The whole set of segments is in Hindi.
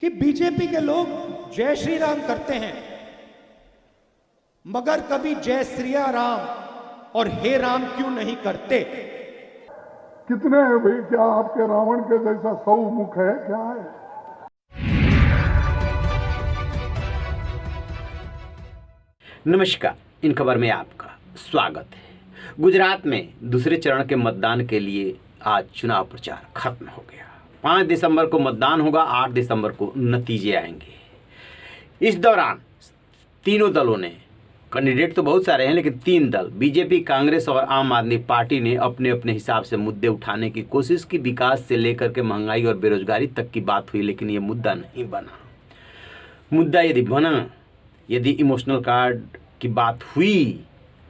कि बीजेपी के लोग जय श्री राम करते हैं मगर कभी जय श्रिया राम और हे राम क्यों नहीं करते। कितने हैं भाई? क्या आपके रावण के जैसा 100 मुख है? क्या है? नमस्कार, इन खबर में आपका स्वागत है। गुजरात में दूसरे चरण के मतदान के लिए आज चुनाव प्रचार खत्म हो गया। 5 दिसंबर को मतदान होगा, 8 दिसंबर को नतीजे आएंगे। इस दौरान तीनों दलों ने, कैंडिडेट तो बहुत सारे हैं लेकिन 3 दल बीजेपी, कांग्रेस और आम आदमी पार्टी ने अपने अपने हिसाब से मुद्दे उठाने की कोशिश की। विकास से लेकर के महंगाई और बेरोजगारी तक की बात हुई, लेकिन ये मुद्दा नहीं बना। मुद्दा यदि बना, यदि इमोशनल कार्ड की बात हुई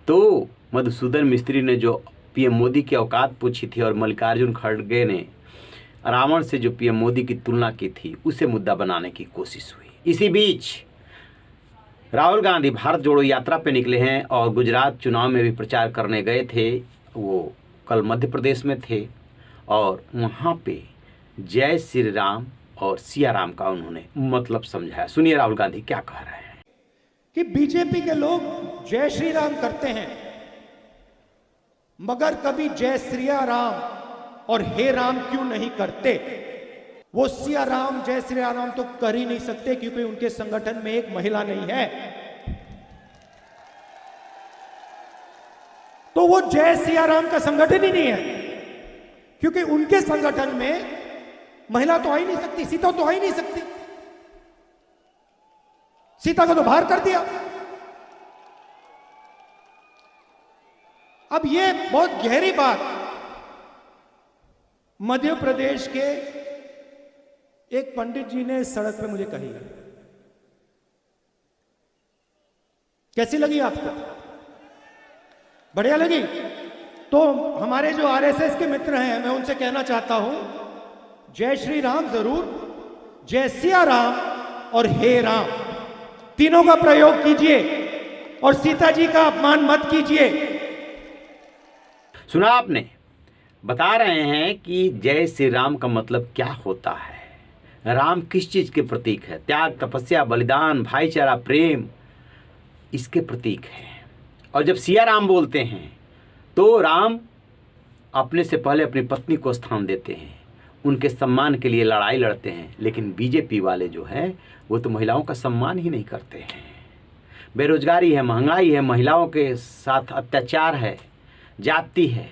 तो मधुसूदन मिस्त्री ने जो पीएम मोदी की औकात पूछी थी और मल्लिकार्जुन खड़गे ने रावण से जो पीएम मोदी की तुलना की थी, उसे मुद्दा बनाने की कोशिश हुई। इसी बीच राहुल गांधी भारत जोड़ो यात्रा पे निकले हैं और गुजरात चुनाव में भी प्रचार करने गए थे। वो कल मध्य प्रदेश में थे और वहाँ पे जय श्री राम और सिया राम का उन्होंने मतलब समझाया। सुनिए राहुल गांधी क्या कह रहे हैं। कि बीजेपी के लोग जय श्री राम करते हैं मगर कभी जय श्रिया राम और हे राम क्यों नहीं करते। वो सिया राम जय श्री राम तो कर ही नहीं सकते क्योंकि उनके संगठन में एक महिला नहीं है। तो वो जय सिया राम का संगठन ही नहीं है क्योंकि उनके संगठन में महिला तो आ ही नहीं सकती, सीता तो आ ही नहीं सकती। सीता को तो बाहर कर दिया। अब ये बहुत गहरी बात मध्य प्रदेश के एक पंडित जी ने सड़क पे मुझे कही। कैसी लगी आपको? बढ़िया लगी? तो हमारे जो आरएसएस के मित्र हैं, मैं उनसे कहना चाहता हूं, जय श्री राम जरूर, जय सिया राम और हे राम तीनों का प्रयोग कीजिए और सीता जी का अपमान मत कीजिए। सुना आपने? बता रहे हैं कि जय श्री राम का मतलब क्या होता है। राम किस चीज के प्रतीक है? त्याग, तपस्या, बलिदान, भाईचारा, प्रेम, इसके प्रतीक है। और जब सिया राम बोलते हैं तो राम अपने से पहले अपनी पत्नी को स्थान देते हैं, उनके सम्मान के लिए लड़ाई लड़ते हैं। लेकिन बीजेपी वाले जो है वो तो महिलाओं का सम्मान ही नहीं करते हैं। बेरोजगारी है, महंगाई है, महिलाओं के साथ अत्याचार है, जाति है,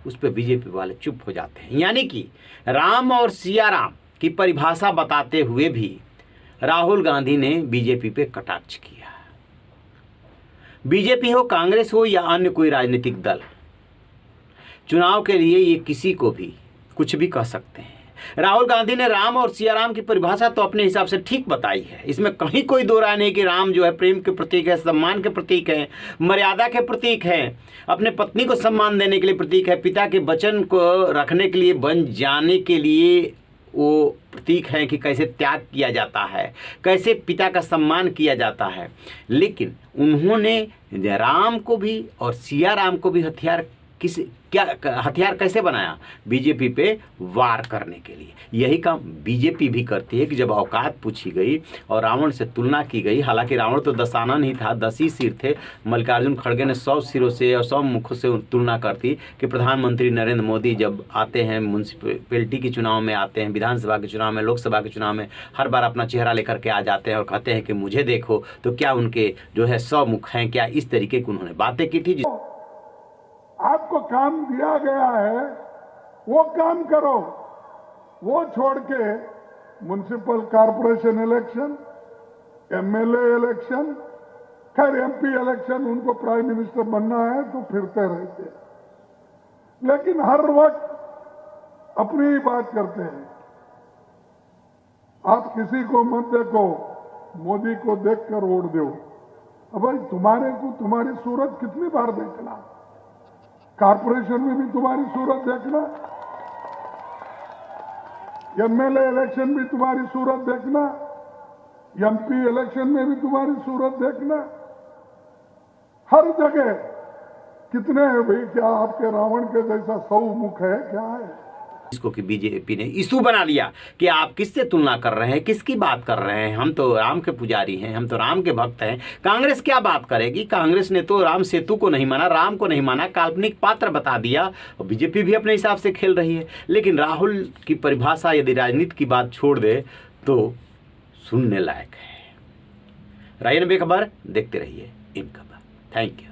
उस पर बीजेपी वाले चुप हो जाते हैं। यानी कि राम और सिया राम की परिभाषा बताते हुए भी राहुल गांधी ने बीजेपी पे कटाक्ष किया। बीजेपी हो, कांग्रेस हो या अन्य कोई राजनीतिक दल, चुनाव के लिए ये किसी को भी कुछ भी कह सकते हैं। राहुल गांधी ने राम और सिया राम की परिभाषा तो अपने हिसाब से ठीक बताई है। इसमें कहीं कोई दो राय नहीं कि राम जो है प्रेम के प्रतीक है, सम्मान के प्रतीक है, मर्यादा के प्रतीक है, अपने पत्नी को सम्मान देने के लिए प्रतीक है, पिता के वचन को रखने के लिए, बन जाने के लिए वो प्रतीक है कि कैसे त्याग किया जाता है, कैसे पिता का सम्मान किया जाता है। लेकिन उन्होंने राम को भी और सिया राम को भी हथियार कैसे बनाया? बीजेपी पे वार करने के लिए। यही काम बीजेपी भी करती है कि जब औकात पूछी गई और रावण से तुलना की गई, हालांकि रावण तो 10 आना नहीं था, 10 ही सिर थे। मल्लिकार्जुन खड़गे ने 100 सिरों से और 100 मुखों से तुलना करती कि प्रधानमंत्री नरेंद्र मोदी जब आते हैं, म्यूनसिपैलिटी के चुनाव में आते हैं, विधानसभा के चुनाव में, लोकसभा के चुनाव में, हर बार अपना चेहरा लेकर के आ जाते हैं और कहते हैं कि मुझे देखो। तो क्या उनके जो है 100 मुख हैं? क्या इस तरीके की उन्होंने बातें की थी? आपको काम दिया गया है, वो काम करो। वो छोड़ के municipal corporation election, MLA election, खैर एमपी इलेक्शन, उनको प्राइम मिनिस्टर बनना है तो फिरते रहते हैं, लेकिन हर वक्त अपनी ही बात करते हैं। आप किसी को मत देखो, मोदी को देखकर वोट दो। अब भाई तुम्हारे को तुम्हारी सूरत कितनी बार देखना? कॉर्पोरेशन में भी तुम्हारी सूरत देखना, एमएलए इलेक्शन भी तुम्हारी सूरत देखना, एमपी इलेक्शन में भी तुम्हारी सूरत देखना। हर जगह कितने हैं भाई? क्या आपके रावण के जैसा 100 मुख है? क्या है? इसको कि बीजेपी ने इशू बना लिया कि आप किससे तुलना कर रहे हैं, किसकी बात कर रहे हैं, हम तो राम के पुजारी हैं, हम तो राम के भक्त हैं। कांग्रेस क्या बात करेगी? कांग्रेस ने तो राम सेतु को नहीं माना, राम को नहीं माना, काल्पनिक पात्र बता दिया, और बीजेपी भी अपने हिसाब से खेल रही है। लेकिन राहुल की परिभाषा यदि राजनीति की बात छोड़ दे तो सुनने लायक है। राय खबर देखते रहिए इन खबर। Thank you.